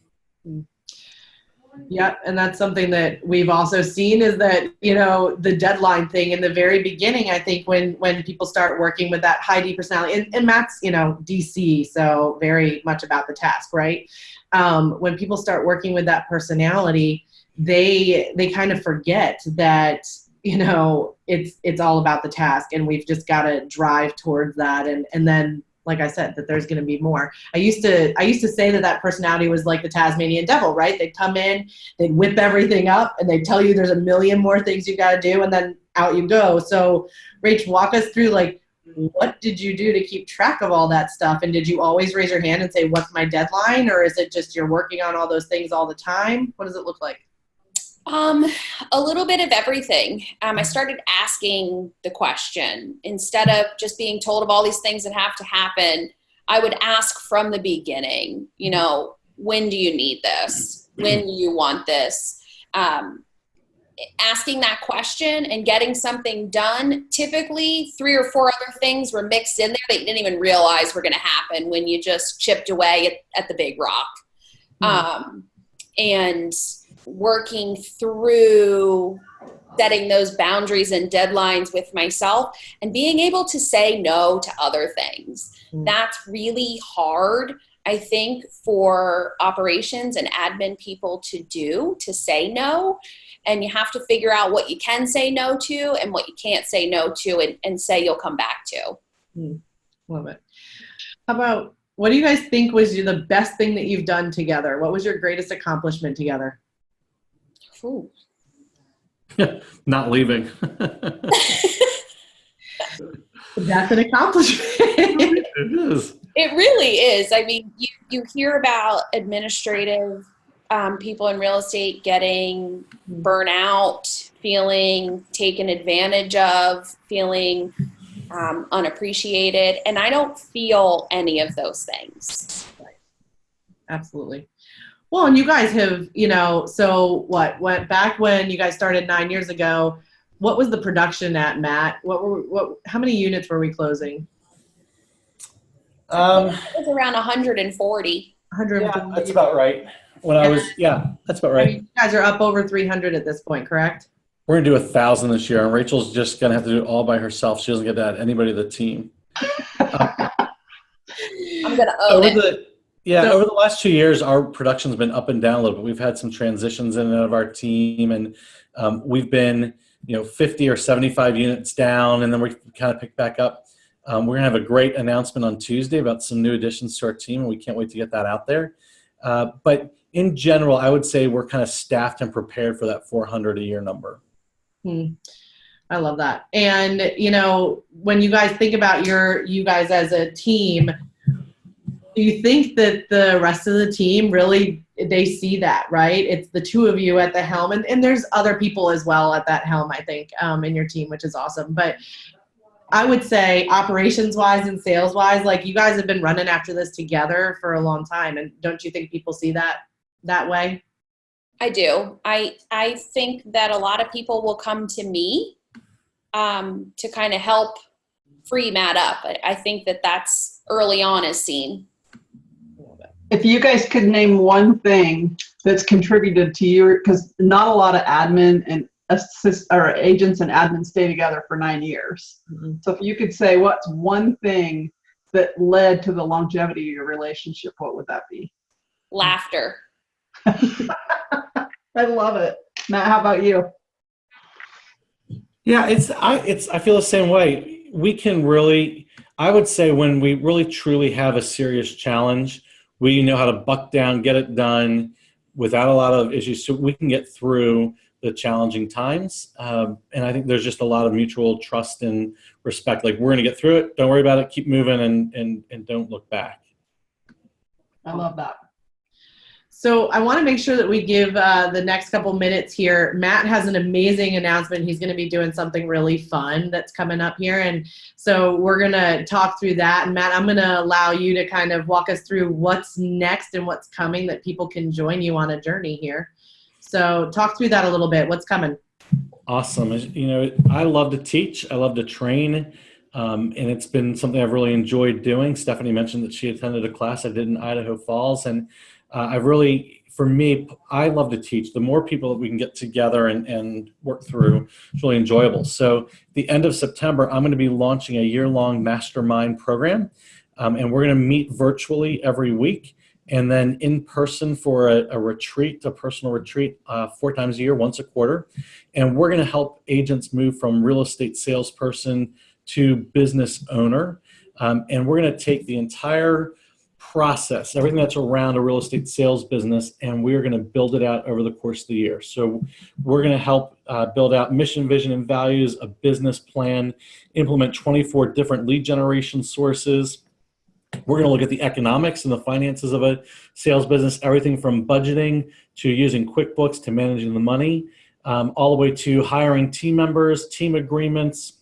Yeah, and that's something that we've also seen is that, the deadline thing in the very beginning. I think when people start working with that high D personality, and Matt's, DC, so very much about the task, right? When people start working with that personality, they kind of forget that, it's all about the task, and we've just got to drive towards that. And then, like I said, that there's going to be more. I used to say that personality was like the Tasmanian devil, right? They'd come in, they'd whip everything up, and they'd tell you there's a million more things you got to do, and then out you go. So, Rach, walk us through, like, what did you do to keep track of all that stuff? And did you always raise your hand and say, what's my deadline? Or is it just you're working on all those things all the time? What does it look like?
A little bit of everything. I started asking the question instead of just being told of all these things that have to happen. I would ask from the beginning, when do you need this? When do you want this? Asking that question and getting something done. Typically 3 or 4 other things were mixed in there that you didn't even realize were going to happen when you just chipped away at the big rock. And working through setting those boundaries and deadlines with myself and being able to say no to other things. That's really hard, I think, for operations and admin people to say no. And you have to figure out what you can say no to and what you can't say no to and say you'll come back to.
Love it. How about, what do you guys think was the best thing that you've done together? What was your greatest accomplishment together?
Ooh.
Not leaving.
That's an accomplishment.
It is.
It really is. I mean, you hear about administrative people in real estate getting burnout, feeling taken advantage of, feeling unappreciated, and I don't feel any of those things.
Absolutely. Well, and you guys have, so went back when you guys started 9 years ago, what was the production at, Matt? How many units were we closing?
It was around 140.
140.
Yeah, that's about right. That's about right.
I mean, you guys are up over 300 at this point, correct?
We're going to do 1,000 this year, and Rachel's just going to have to do it all by herself. She doesn't get to add anybody to the team.
I'm going to own it.
Over the last 2 years, our production's been up and down a little bit. We've had some transitions in and out of our team, and we've been, 50 or 75 units down, and then we kind of picked back up. We're going to have a great announcement on Tuesday about some new additions to our team, and we can't wait to get that out there. But in general, I would say we're kind of staffed and prepared for that 400 a year number.
I love that. And, when you guys think about you guys as a team, do you think that the rest of the team really, they see that, right? It's the two of you at the helm, and there's other people as well at that helm, I think, in your team, which is awesome. But I would say operations-wise and sales-wise, like, you guys have been running after this together for a long time. And don't you think people see that way?
I do. I think that a lot of people will come to me to kind of help free Matt up. I think that's early on is seen.
If you guys could name one thing that's contributed to your, because not a lot of admin and agents and admin stay together for 9 years.
Mm-hmm.
So if you could say what's one thing that led to the longevity of your relationship, what would that be?
Laughter.
I love it. Matt, how about you?
Yeah, I feel the same way. We can really, I would say when we really truly have a serious challenge, we know how to buck down, get it done without a lot of issues, so we can get through the challenging times. And I think there's just a lot of mutual trust and respect. Like, we're going to get through it. Don't worry about it. Keep moving and don't look back.
I love that.
So I want to make sure that we give the next couple minutes here. Matt has an amazing announcement. He's going to be doing something really fun that's coming up here. And so we're going to talk through that. And Matt, I'm going to allow you to kind of walk us through what's next and what's coming, that people can join you on a journey here. So talk through that a little bit. What's coming?
Awesome. You know, I love to teach. I love to train. And it's been something I've really enjoyed doing. Stephanie mentioned that she attended a class I did in Idaho Falls. And for me, I love to teach. The more people that we can get together and work through, it's really enjoyable. So the end of September, I'm going to be launching a year-long mastermind program. And we're going to meet virtually every week, and then in person for a retreat, a personal retreat, 4 times a year, once a quarter. And we're going to help agents move from real estate salesperson to business owner. And we're going to take the entire process, everything that's around a real estate sales business, and we're going to build it out over the course of the year. So we're going to help build out mission, vision, and values, a business plan, implement 24 different lead generation sources. We're going to look at the economics and the finances of a sales business, everything from budgeting to using QuickBooks to managing the money, all the way to hiring team members, team agreements,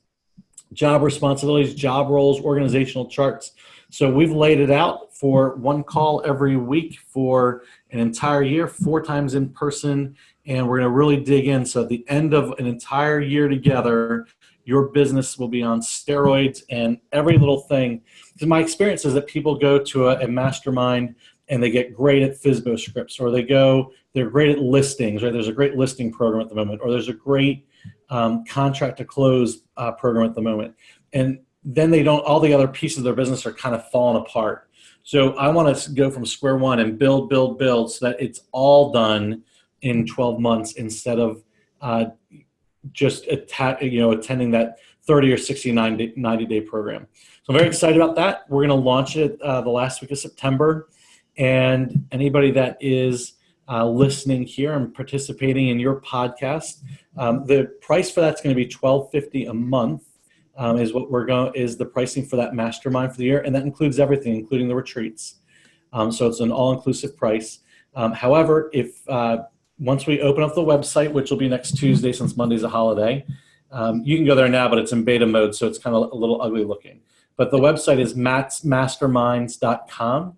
job responsibilities, job roles, organizational charts. So we've laid it out for one call every week for an entire year, 4 times in person, and we're going to really dig in. So at the end of an entire year together, your business will be on steroids and every little thing. Because my experience is that people go to a mastermind and they get great at FSBO scripts, or they're great at listings, right? There's a great listing program at the moment, or there's a great contract to close program at the moment. And then all the other pieces of their business are kind of falling apart. So I want to go from square one and build so that it's all done in 12 months instead of just attending that 30 or 60, 90-day program. So I'm very excited about that. We're going to launch it the last week of September. And anybody that is listening here and participating in your podcast, the price for that's going to be $12.50 a month. Is the pricing for that mastermind for the year, and that includes everything, including the retreats. So it's an all-inclusive price. However, if once we open up the website, which will be next Tuesday since Monday's a holiday, you can go there now, but it's in beta mode, so it's kind of a little ugly looking. But the website is mattsmasterminds.com,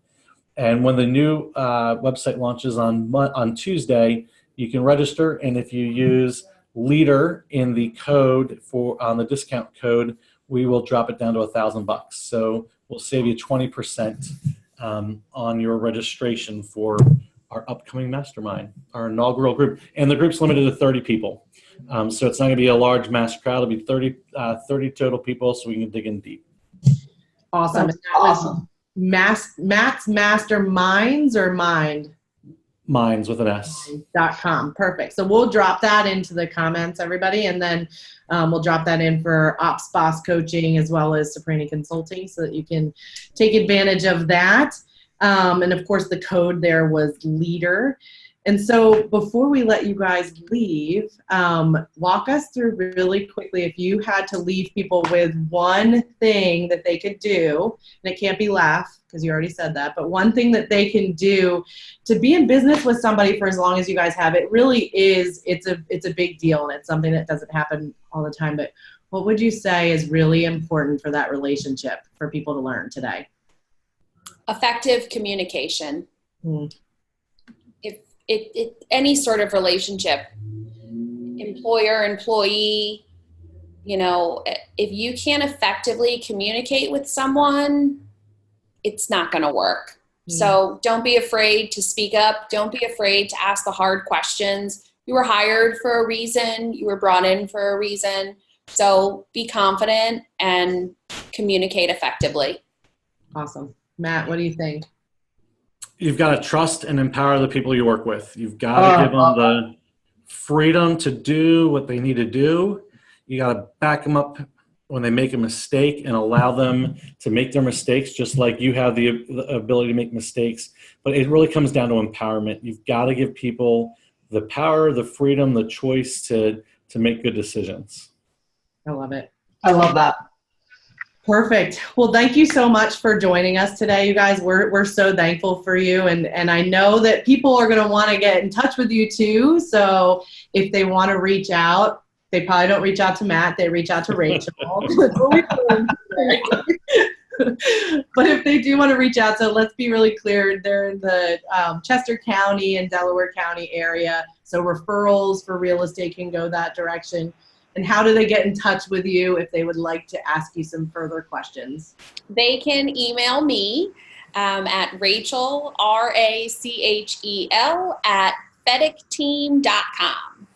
and when the new website launches on Tuesday, you can register, and if you use leader in the code on the discount code, we will drop it down to $1,000. So we'll save you 20% on your registration for our upcoming mastermind, our inaugural group. And the group's limited to 30 people. So it's not going to be a large mass crowd. It'll be 30 total people, so we can dig in deep.
Awesome.
That's awesome.
Matt's Masterminds or Mind?
Minds with an S.
.com. Perfect. So we'll drop that into the comments, everybody, and then we'll drop that in for Ops Boss Coaching as well as Ciprani Consulting, so that you can take advantage of that. And of course, the code there was leader. And so before we let you guys leave, walk us through really quickly, if you had to leave people with one thing that they could do, and it can't be laugh, because you already said that, but one thing that they can do to be in business with somebody for as long as you guys have, it really is, it's a big deal, and it's something that doesn't happen all the time. But what would you say is really important for that relationship for people to learn today?
Effective communication.
Mm.
Any sort of relationship, employer, employee, if you can't effectively communicate with someone, it's not going to work. So don't be afraid to speak up. Don't be afraid to ask the hard questions. You were hired for a reason. You were brought in for a reason. So be confident and communicate effectively.
Awesome. Matt, what do you think?
You've got to trust and empower the people you work with. You've got to give them the freedom to do what they need to do. You got to back them up when they make a mistake and allow them to make their mistakes, just like you have the ability to make mistakes. But it really comes down to empowerment. You've got to give people the power, the freedom, the choice to make good decisions.
I love it.
I love that.
Perfect. Well, thank you so much for joining us today, you guys. We're so thankful for you. And I know that people are going to want to get in touch with you too. So if they want to reach out, they probably don't reach out to Matt. They reach out to Rachel. That's what we do. But if they do want to reach out, so let's be really clear. They're in the Chester County and Delaware County area. So referrals for real estate can go that direction. And how do they get in touch with you if they would like to ask you some further questions?
They can email me at Rachel, RACHEL, at fetickteam.com.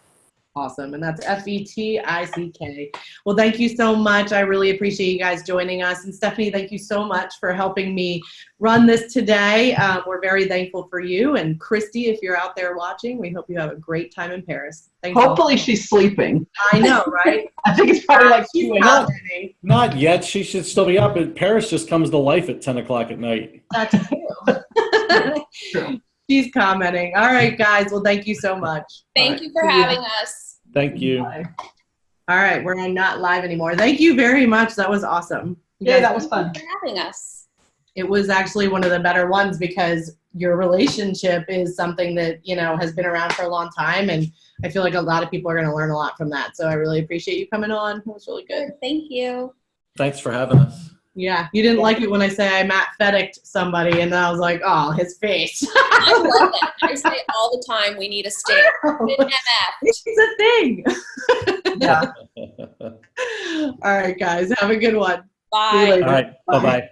Awesome. And that's FETICK. Well, thank you so much. I really appreciate you guys joining us. And Stephanie, thank you so much for helping me run this today. We're very thankful for you. And Christy, if you're out there watching, we hope you have a great time in Paris. Thanks.
Hopefully she's sleeping.
I know, right?
I think it's probably like 2 a.m.
Not yet. She should still be up. But Paris just comes to life at 10 o'clock at night.
That's true.
True.
She's commenting. All right, guys. Well, thank you so much.
Thank you for having us.
Thank you.
Bye. All right, we're not live anymore. Thank you very much. That was awesome.
Yeah, that was fun.
Thank you for having us.
It was actually one of the better ones because your relationship is something that, has been around for a long time. And I feel like a lot of people are going to learn a lot from that. So I really appreciate you coming on. It was really good.
Thank you.
Thanks for having us.
Yeah, you didn't like it when I say I Matt Feticked somebody, and then I was like, oh, his face.
I love that. I say all the time, we need a stamp. MF.
It's a thing.
Yeah.
All right, guys, have a good one.
Bye.
See you later.
All right. Bye-bye.